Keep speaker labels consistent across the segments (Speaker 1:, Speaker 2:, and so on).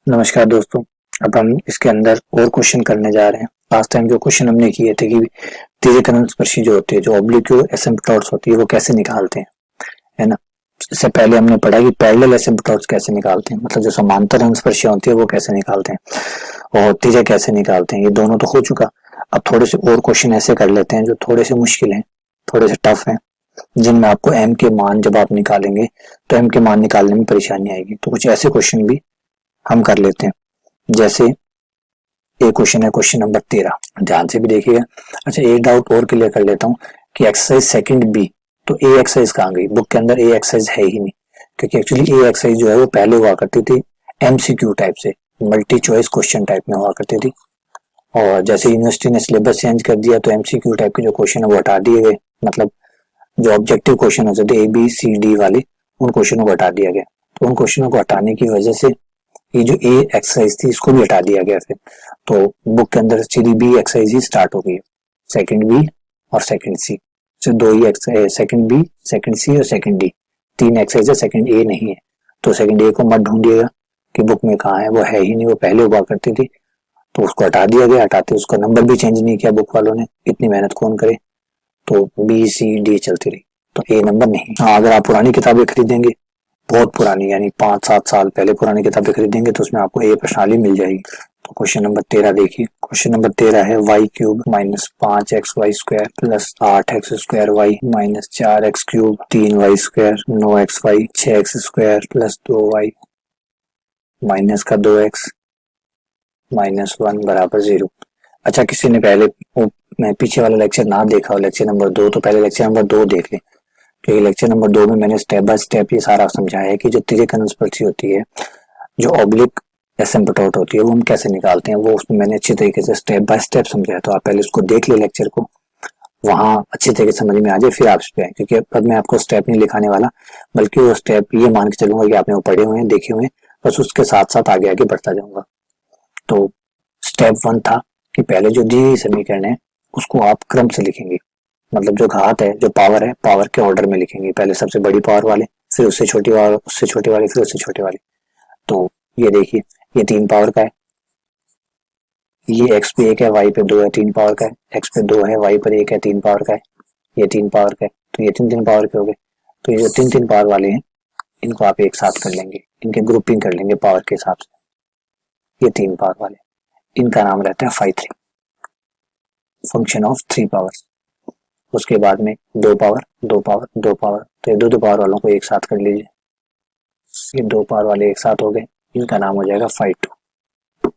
Speaker 1: नमस्कार दोस्तों, अब हम इसके अंदर और क्वेश्चन करने जा रहे हैं। लास्ट टाइम जो क्वेश्चन हमने किए थे कि तिर्यकरण स्पर्शी जो होती है, जो ऑब्लिक्यू एसिम्पटोट्स होती है, वो कैसे निकालते हैं, है ना। इससे पहले हमने पढ़ा कि पैरेलल एसिम्पटोट्स कैसे निकालते हैं, मतलब जो समांतर अंशस्पर्शियां होती है वो कैसे निकालते हैं, और तिर्यक कैसे निकालते हैं। ये दोनों तो हो चुका। अब थोड़े से और क्वेश्चन ऐसे कर लेते हैं जो थोड़े से मुश्किल हैं, थोड़े से टफ हैं, जिनमें आपको एम के मान जब आप निकालेंगे तो एम के मान निकालने में परेशानी आएगी। तो कुछ ऐसे क्वेश्चन भी हम कर लेते हैं। जैसे एक क्वेश्चन है, क्वेश्चन नंबर 13, ध्यान से भी देखिएगा। अच्छा, एक डाउट और क्लियर कर लेता हूँ कि एक्सरसाइज सेकंड बी, तो ए एक्सरसाइज कहाँ गई? बुक के अंदर ए एक्सरसाइज है ही नहीं, क्योंकि एक्चुअली ए एक्सरसाइज जो है वो पहले हुआ करती थी एमसीक्यू टाइप से, मल्टी चॉइस क्वेश्चन टाइप में हुआ करती थी। और जैसे यूनिवर्सिटी ने सिलेबस चेंज कर दिया तो एमसीक्यू टाइप के जो क्वेश्चन है वो हटा दिए गए, मतलब जो ऑब्जेक्टिव क्वेश्चन होते थे ए बी सी डी वाले, उन क्वेश्चनों को हटा दिया गया। तो उन क्वेश्चनों को हटाने की वजह से ये जो ए एक्सरसाइज थी इसको भी हटा दिया गया फिर। तो बुक के अंदर सीधी बी एक्सरसाइज ही स्टार्ट हो गई, सेकंड बी और सेकंड सी से दो ही एक्सरसाइज, सेकंड बी, सेकंड सी और सेकंड डी, तीन एक्सरसाइज है, सेकंड ए नहीं है। तो सेकंड ए को मत ढूंढिएगा कि बुक में कहाँ है, वो है ही नहीं, वो पहले हुआ करती थी, तो उसको हटा दिया गया। हटाते उसका नंबर भी चेंज नहीं किया बुक वालों ने, इतनी मेहनत कौन करे। तो बी सी डी चलती रही, तो ए नंबर नहीं। हाँ, अगर आप पुरानी किताबें खरीदेंगे, बहुत पुरानी यानी 5-7 साल पहले पुरानी किताबें खरीदेंगे, तो उसमें आपको ए प्रश्नावली मिल जाएगी। तो क्वेश्चन नंबर 13 देखिए। क्वेश्चन नंबर 13 है y cube minus 5xy² plus 8x² minus 4x³ 3y² 9xy 6x² plus 2y minus का 2x माइनस 1 बराबर 0। अच्छा, किसी ने पहले मैं पीछे वाला लेक्चर ना देखा हो, लेक्चर नंबर 2, तो पहले लेक्चर नंबर 2 देख ले, क्योंकि लेक्चर नंबर 2 में मैंने स्टेप बाय स्टेप ये सारा समझाया है कि जो तिर्यकरण स्पर्शी होती है, जो ऑब्लिक एसिम्पटोट होती है, वो हम कैसे निकालते हैं, वो उसमें मैंने अच्छी तरीके से स्टेप बाय स्टेप समझाया। तो आप पहले उसको देख ले लेक्चर को, वहां अच्छी तरीके से समझ में आ जाए, फिर आप इस पे आए, क्योंकि अब मैं आपको स्टेप नहीं लिखाने वाला, बल्कि वो स्टेप ये मान के चलूंगा कि आपने वो पढ़े हुए हैं, देखे हुए हैं, बस उसके साथ साथ आगे आगे बढ़ता जाऊंगा। तो स्टेप 1 था कि पहले जो दी गई समीकरण है उसको आप क्रम से लिखेंगे, मतलब जो घात है, जो पावर है, पावर के ऑर्डर में लिखेंगे। पहले सबसे बड़ी पावर वाले, फिर उससे छोटी पावर, उससे छोटे वाले, फिर उससे छोटे वाले। तो ये देखिए, ये 3 पावर का है, ये x पे 1 है, y पे 2 है, 3 पावर का है, x पे 2 है, y पर 1 है, 3 पावर का है, ये 3 पावर का है। तो ये 3-3 पावर के हो गए। तो ये जो 3-3 पावर वाले हैं, इनको आप एक साथ कर लेंगे, इनके ग्रुपिंग कर लेंगे पावर के हिसाब से। ये 3 पावर वाले, इनका नाम रहता है phi 3, फंक्शन ऑफ 3 पावर्स। उसके बाद में 2 पावर 2 पावर 2 पावर, तो ये 2 पावर वालों को एक साथ कर लीजिए। ये 2 पावर वाले एक साथ हो गए, इनका नाम हो जाएगा phi 2।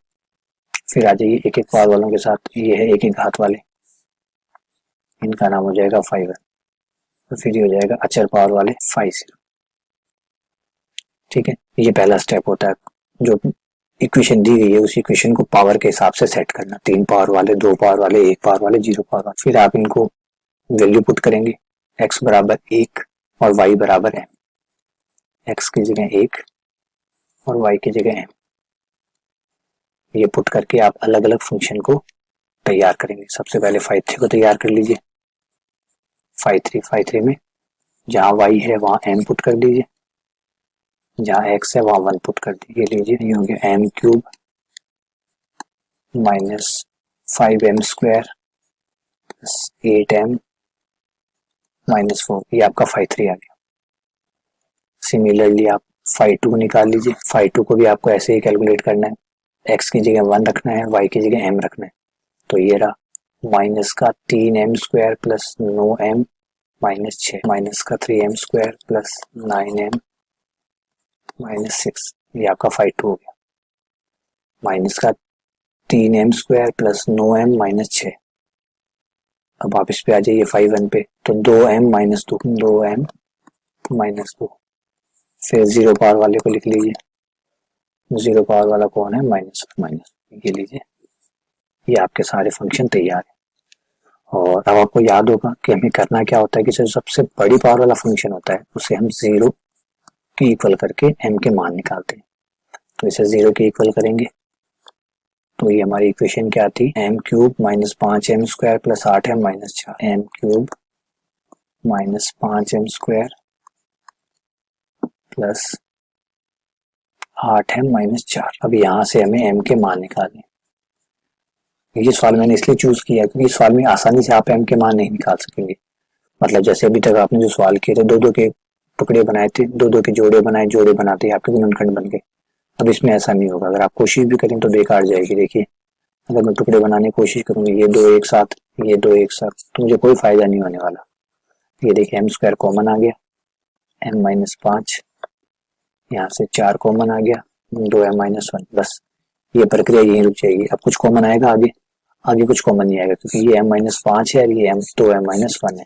Speaker 1: फिर आ जाइए एक एक पावर वालों के साथ, ये है एक एक घात वाले, इनका नाम हो जाएगा phi 1। तो फिर ये हो जाएगा अचर पावर वाले phi 0। ठीक है, ये पहला स्टेप होता है, जो इक्वेशन दी गई है उस इक्वेशन को पावर के हिसाब से सेट करना। 3 पावर वाले, 2 पावर वाले, 1 पावर वाले, 0 पावर वाले। फिर आप इनको वैल्यू पुट करेंगे, x बराबर 1 और y बराबर m, x की जगह 1 और y की जगह m। ये पुट करके आप अलग अलग फंक्शन को तैयार करेंगे। सबसे पहले phi 3 को तैयार कर लीजिए। phi 3 में जहाँ y है वहाँ m पुट कर दीजिए, जहाँ x है वहाँ 1 पुट कर दीजिए। लीजिए, ये हो गया m³ minus 5m² plus 8m minus 4, ये आपका phi 3 आ गया। सिमिलरली आप phi 2 निकाल लीजिए। phi 2 को भी आपको ऐसे ही कैलकुलेट करना है, x की जगह 1 रखना है, y की जगह m रखना है। तो ये रहा माइनस का 3m² plus 9m minus 6 minus का 3m² प्लस 9m माइनस 6, ये आपका phi 2 हो गया। माइनस का 3m² प्लस 9m माइनस 6। अब आप इस पे आ जाइए phi 1 पे, तो 2m माइनस 2, 2m माइनस 2। फिर 0 पावर वाले को लिख लीजिए, 0 पावर वाला कौन है? माइनस। ये लीजिए, ये आपके सारे फंक्शन तैयार है। और अब आपको याद होगा कि हमें करना क्या होता है कि जो सबसे बड़ी पावर वाला फंक्शन होता है उसे हम 0 की इक्वल करके m के मान निकालते हैं। तो इसे 0 के इक्वल करेंगे, तो ये हमारी इक्वेशन क्या थी? m³ minus 5m² plus 8m minus 4, m³ minus 5m² plus 8m minus 4। अब यहाँ से हमें m के मान निकालने। ये सवाल मैंने इसलिए चूज किया क्योंकि इस सवाल में आसानी से आप m के मान नहीं निकाल सकेंगे। मतलब जैसे अभी तक आपने जो सवाल किए थे, दो दो के टुकड़े बनाए थे, दो दो के जोड़े बनाए, जोड़े बनाते आपके गुणनखंड बन गए। अब इसमें ऐसा नहीं होगा। अगर आप कोशिश भी करें तो बेकार जाएगी। देखिए अगर मैं टुकड़े बनाने की कोशिश करूंगी, ये दो एक साथ, ये दो एक साथ, तो मुझे कोई फायदा नहीं होने वाला। ये देखिए m स्क्वायर कॉमन आ गया, m माइनस 5, यहाँ से 4 कॉमन आ गया, 2m माइनस 1। बस ये प्रक्रिया यहीं रुक जाएगी। अब कुछ कॉमन आएगा आगे? आगे कुछ कॉमन नहीं आएगा क्योंकि ये m माइनस 5 है और ये m माइनस 1 है।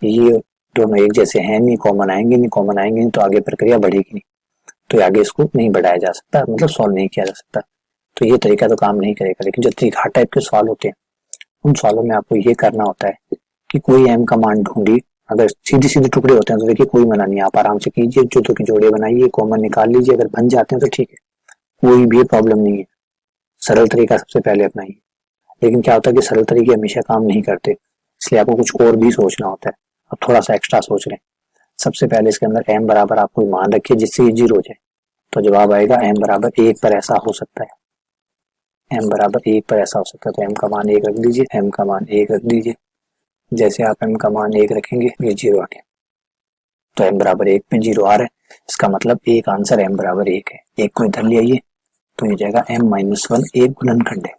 Speaker 1: ये दोनों एक जैसे हैं नहीं, कॉमन आएंगे नहीं, कॉमन आएंगे नहीं तो आगे प्रक्रिया बढ़ेगी नहीं, तो आगे इसको नहीं बढ़ाया जा सकता, मतलब सॉल्व नहीं किया जा सकता। तो ये तरीका तो काम नहीं करेगा। लेकिन जो त्रिघात टाइप के सवाल होते हैं उन सवालों में आपको ये करना होता है कि कोई m का मान ढूंढी। अगर सीधे सीधे टुकड़े होते हैं तो देखिए कोई मना नहीं, आप आराम से कीजिए, जो दो के जोड़े बनाइए, कॉमन निकाल लीजिए। अगर बन जाते हैं तो ठीक है, कोई भी प्रॉब्लम नहीं है। सरल तरीका सबसे पहले अपनाइए। लेकिन क्या होता है कि सरल तरीके हमेशा काम नहीं करते, इसलिए आपको कुछ और भी सोचना होता है। अब थोड़ा सा एक्स्ट्रा सोच लें। सबसे पहले इसके अंदर m बराबर आप कोई मान रखिए जिससे ये 0 हो जाए, तो जवाब आएगा m बराबर 1 पर ऐसा हो सकता है। m बराबर 1 पर ऐसा हो सकता है, तो m का मान 1 रख दीजिए, m का मान 1 रख दीजिए। जैसे आप m का मान 1 रखेंगे ये 0 आ गया, तो m बराबर 1 पे 0 आ रहा है। इसका मतलब एक आंसर m बराबर 1 है। एक को इधर ले आइए तो ये जाएगा m माइनस 1 एक गुणनखंड है।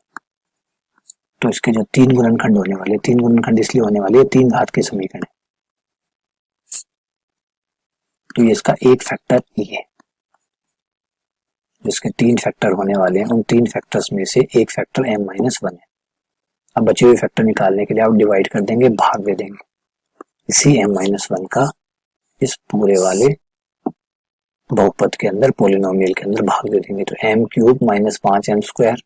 Speaker 1: तो इसके जो 3 गुणनखंड होने वाले, 3 गुणनखंड इसलिए होने वाले 3 घात के समीकरण है, तो ये इसका एक फैक्टर ये है। जिसके 3 फैक्टर होने वाले हैं उन 3 फैक्टर्स में से एक फैक्टर m माइनस 1 है। अब बचे हुए फैक्टर निकालने के लिए आप डिवाइड कर देंगे, भाग दे देंगे इसी m माइनस 1 का इस पूरे वाले बहुपद के अंदर, पोलिनोमियल के अंदर भाग दे देंगे। तो m cube minus 5m square,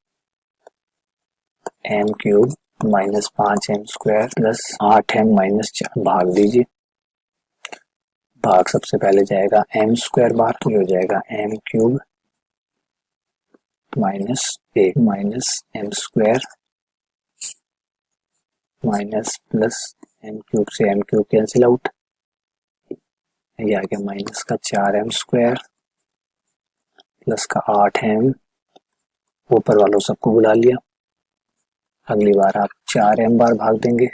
Speaker 1: m cube minus 5m square plus 8m minus 4 भाग दीजिए। भाग सबसे पहले जाएगा m स्क्वायर बार, तो ये हो जाएगा m cube minus 1 minus m square minus plus m cube से m क्यूब कैंसिल आउट, ये आ गया माइनस का 4m स्क्वायर प्लस का 8m, ऊपर वालों सबको बुला लिया। अगली बार आप 4m बार भाग देंगे,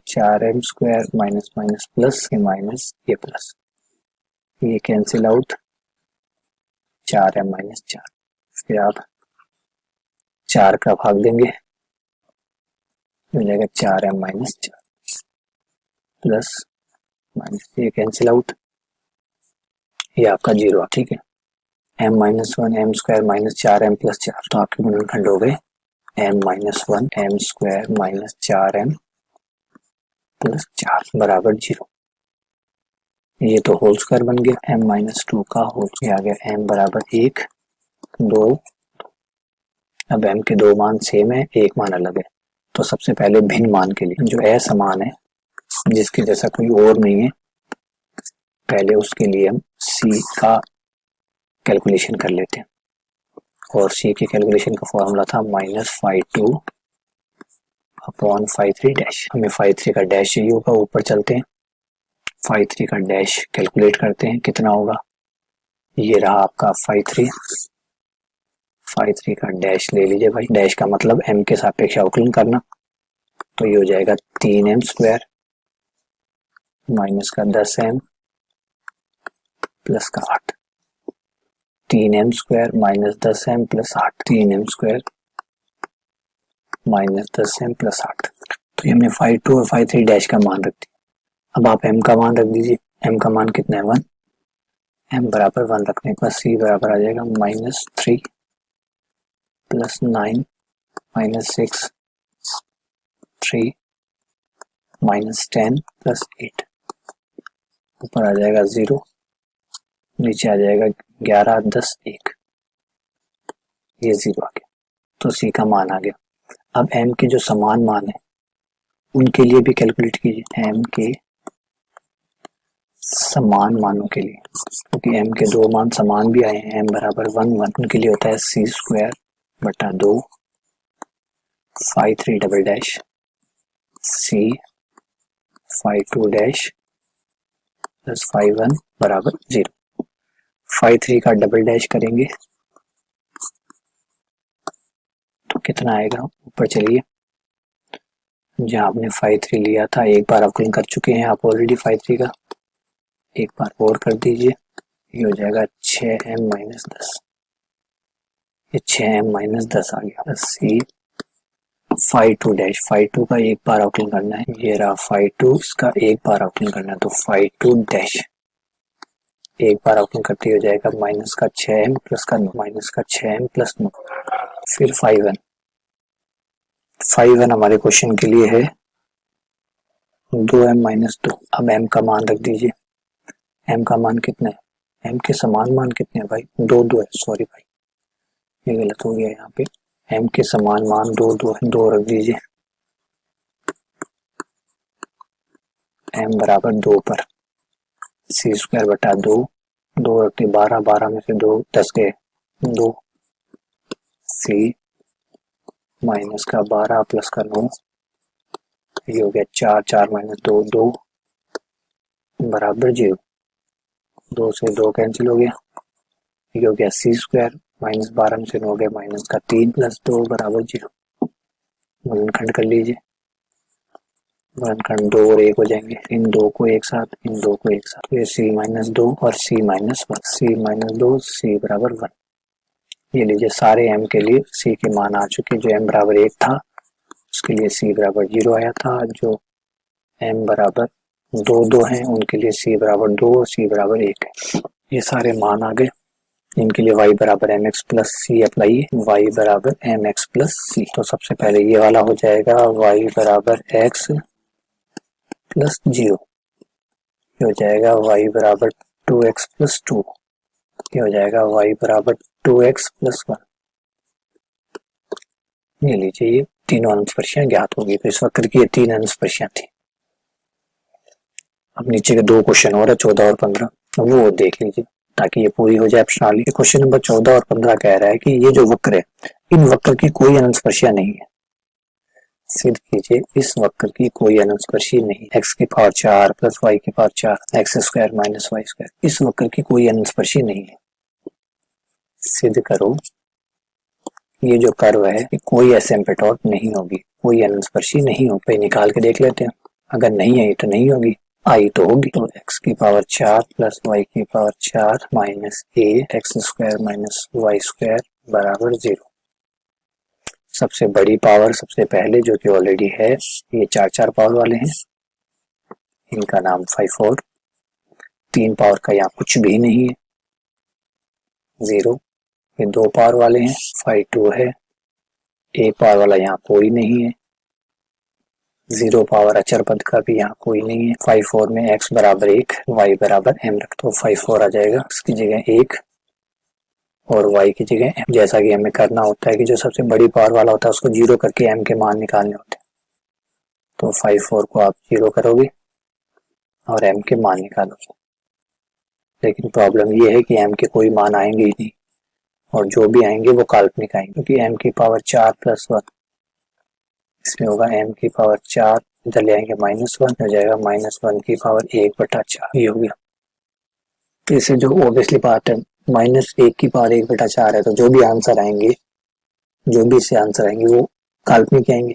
Speaker 1: 4m square minus minus plus, ये माइनस ये प्लस, ये कैंसिल आउट, 4m माइनस 4। फिर आप 4 का भाग देंगे, हो जाएगा 4m माइनस 4 प्लस माइनस, ये कैंसिल आउट, ये आपका 0। ठीक है, m minus 1 m square minus 4m plus 4, तो आपके गुणनखंड हो गए m minus 1 m square minus 4m plus 4 बराबर 0। ये तो होल स्क्वायर बन गया, m माइनस 2 का होल, ये आ गया m बराबर 1 2। अब m के दो मान सेम है, एक मान अलग है, तो सबसे पहले भिन्न मान के लिए जो असमान है, जिसके जैसा कोई और नहीं है, पहले उसके लिए हम c का कैलकुलेशन कर लेते हैं। और c के कैलकुलेशन का फॉर्मूला था -φ2 अपॉन φ3 डैश। हमें φ3 का डैश चाहिए होगा, ऊपर चलते हैं, φ3 का डैश कैलकुलेट करते हैं कितना होगा। ये रहा आपका φ3 का डैश ले लीजिए भाई। डैश का मतलब m के सापेक्ष अवकलन करना, तो ये हो जाएगा 3m स्क्वायर माइनस का 10m प्लस का 8, 3m square minus 10m plus 8, 3m square minus 10m plus 8। तो ये हमने φ2 और φ3 डैश का मान रख दिया। अब आप m का मान रख दीजिए, m का मान कितना है 1, m बराबर 1 रखने के बाद c बराबर आ जाएगा -3 प्लस 9 माइनस 6 3 माइनस 10 प्लस 8, ऊपर आ जाएगा 0, नीचे आ जाएगा 11 10 1, ये 0 आ गया, तो c का मान आ गया। अब m के जो समान मान है उनके लिए भी कैलकुलेट कीजिए, m के समान मानों के लिए, क्योंकि m के दो मान समान भी आए हैं, m बराबर 1 1, उनके लिए होता है c स्क्वायर बटा 2 φ3 double dash c φ2 dash plus φ1 बराबर 0। φ3 का डबल डैश करेंगे कितना आएगा, ऊपर चलिए जहाँ आपने फाइव थ्री लिया था एक बार अवकलन कर चुके हैं आप ऑलरेडी फाइव थ्री का, एक बार और कर दीजिए, ये हो जाएगा 6m-10, ये 6m-10 आ गया। C five two dash, five two का एक बार अवकलन करना है, ये रहा फाइव टू, इसका एक बार अवकलन करना है, तो फाइव टू डैश एक बार अवकलन करते हो जाएगा माइनस का 6m प्लस का 9, माइनस का 6m प्लस 9, फिर 5n। 5n हमारे क्वेश्चन के लिए है 2m-2। अब m का मान रख दीजिए, m का मान कितना है, m के समान मान कितने हैं भाई, 2 है, सॉरी भाई ये गलत हो गया, यहाँ पे m के समान मान 2 है, 2 रख दीजिए, m बराबर 2 पर सी स्क्वायर बटा 2, 2 रखते 12, 12 में से 2 10 गए 2, सी माइनस का 12 प्लस का 9, ये हो गया 4, 4 माइनस 2 2 बराबर 0, 2 से 2 कैंसिल हो गया, ये हो गया सी स्क्वायर माइनस 12 में से 9 हो गया माइनस का 3 प्लस 2 बराबर 0। गुणनखंड कर लीजिए, गुणनखंड 2 और 1 हो जाएंगे, इन 2 को एक साथ, इन 2 को एक साथ, ये c-2 और c-1, c-2 c बराबर 1। ये लीजिए सारे m के लिए c के मान आ चुके, जो m बराबर 1 था उसके लिए c बराबर 0 आया था, जो m बराबर 2 हैं उनके लिए c बराबर 2 और c बराबर 1 है। ये सारे मान आ गए, इनके लिए y बराबर mx प्लस सी अप्लाई, y बराबर mx प्लस सी। तो सबसे पहले ये वाला हो जाएगा y बराबर x प्लस 0, ये हो जाएगा y बराबर 2x प्लस 2, ये हो जाएगा y बराबर 2x प्लस 1। ये लीजिए ये तीनों अनुस्पर्शियां ज्ञात होगी, तो इस वक्र की ये 3 अनुस्पर्शियां थी। अब नीचे के 2 क्वेश्चन और है 14 और 15, वो देख लीजिए ताकि ये पूरी हो जाए प्रश्नावली। क्वेश्चन नंबर 14 और 15 कह रहा है कि ये जो वक्र है इन वक्र की कोई अनुस्पर्शिया नहीं है। सिद्ध कीजिए इस वक्र की कोई अनुस्पर्शी नहीं, x की पावर 4 प्लस y की power 4 x square minus y square, इस वक्र की कोई अनुस्पर्शी नहीं है। सिद्ध करो ये जो कर्व है कि कोई एसिम्पटोट नहीं होगी, कोई अनुस्पर्शी नहीं हो। भाई निकाल के देख लेते हैं, अगर नहीं आई तो नहीं होगी, आई तो होगी। तो x की पावर 4 प्लस y की power 4 minus a x square minus y square बराबर 0। सबसे बड़ी पावर सबसे पहले जो कि ऑलरेडी है, ये 4 पावर वाले हैं, इनका नाम 5 4, 3 पावर का यहाँ कुछ भी नहीं है 0, ये 2 पावर वाले हैं 5 2 है, 1 पावर वाला यहाँ कोई नहीं है, 0 पावर अचर पद का भी यहाँ कोई नहीं है। 5 4 में x बराबर 1 y बराबर m रख दो, 5 4 आ जाएगा, इसकी जगह 1 और y की जगह m। जैसा कि हमें करना होता है कि जो सबसे बड़ी पावर वाला होता है उसको 0 करके m के मान निकालने होते हैं, तो 5 4 को आप 0 करोगे और m के मान निकालोगे। लेकिन प्रॉब्लम ये है कि m के कोई मान आएंगे ही नहीं, और जो भी आएंगे वो काल्पनिक आएंगे, क्योंकि m की पावर 4 प्लस 1, इसमें होगा m की पावर 4, इधर ले आएंगे -1 हो जाएगा -1 की पावर 1/4, ये हो गया। तो इसे जो ऑब्वियसली बात है -1 की पावर 1/4 है, तो जो भी आंसर आएंगे, जो भी इससे आंसर आएंगे वो काल्पनिक आएंगे।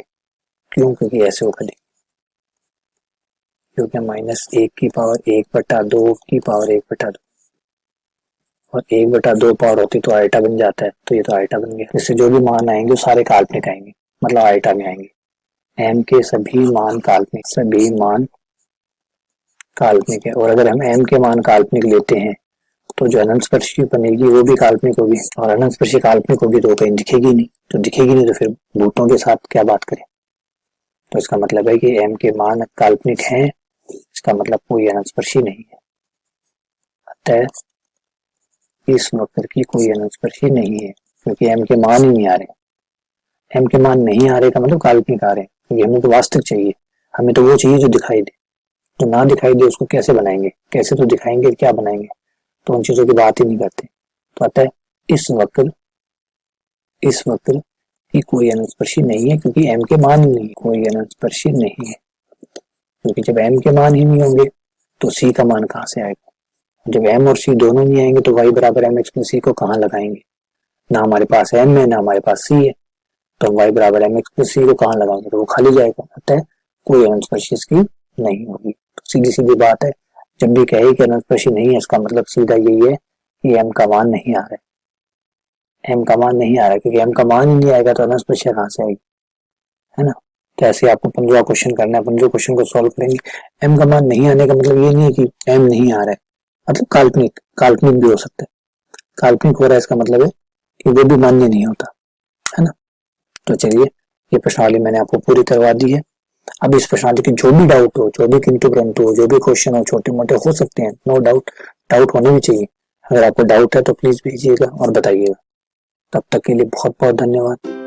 Speaker 1: क्यों? क्योंकि ऐसे होगा, क्योंकि -1 की पावर 1/2 की पावर 1/2 और 1/2 पावर होती तो आयटा बन जाता है, तो ये तो आयटा बन गया। इससे जो भी मान आएंगे वो सारे काल्पनिक आएंगे, मतलब आयटा में आएंगे। m के सभी मान काल्पनिक, सभी मान काल्पनिक है, और अगर हम m के मान काल्पनिक लेते हैं तो जो अनंतस्पर्शी बनेगी वो भी काल्पनिक होगी, और अनंतस्पर्शी काल्पनिक होगी तो कहीं दिखेगी नहीं, तो दिखेगी नहीं तो फिर भूतों के साथ क्या बात करें। तो इसका मतलब है कि m के मान काल्पनिक हैं, इसका मतलब कोई अनंतस्पर्शी नहीं है। अतः इस वक्र की कोई अनंतस्पर्शी नहीं है, क्योंकि m के मान ही नहीं आ रहे। m के मान नहीं आ रहे का मतलब काल्पनिक आ रहे हैं, क्योंकि हमें तो वास्तविक चाहिए, हमें तो वो चाहिए जो दिखाई दे। जो ना दिखाई दे उसको कैसे बनाएंगे, कैसे तो दिखाएंगे, क्या बनाएंगे, तो उन चीजों की बात ही नहीं करते। तो अतः इस वक्र की कोई अनंतस्पर्शी नहीं है, क्योंकि m के मान ही नहीं, कोई अनंतस्पर्शी नहीं है। क्योंकि जब m के मान ही नहीं होंगे तो c का मान कहाँ से आएगा। जब m और c दोनों नहीं आएंगे तो y बराबर mx प्लस c को कहाँ लगाएंगे। ना हमारे पास m है ना हमारे पास c है, तो y बराबर mx प्लस सी को कहाँ लगाएंगे तो वो खाली जाएगा, अतः कोई अनंतस्पर्शी इसकी नहीं होगी। तो सीधी सीधी बात है, जब भी कहे कि अनंतस्पर्शी नहीं है इसका मतलब सीधा यही है कि m का मान नहीं आ रहा है, m का मान नहीं आ रहा है, क्योंकि m का मान ही नहीं आएगा तो अनंतस्पर्शी कहाँ से आएगी, है ना। तो ऐसे आपको 15वां क्वेश्चन करना है, 15 क्वेश्चन को सॉल्व करेंगे। m का मान नहीं आने का मतलब ये नहीं है कि m नहीं आ रहा है, मतलब काल्पनिक भी हो सकता है, काल्पनिक हो रहा है इसका मतलब है कि वो भी मान्य नहीं होता, है ना। तो चलिए ये प्रश्नावली मैंने आपको पूरी करवा दी है। अब इस प्रश्नावली की जो भी डाउट हो, जो भी किंतु परंतु हो, जो भी क्वेश्चन हो, छोटे मोटे हो सकते हैं, नो डाउट, डाउट होने भी चाहिए। अगर आपको डाउट है तो प्लीज भेजिएगा और बताइएगा। तब तक के लिए बहुत बहुत धन्यवाद।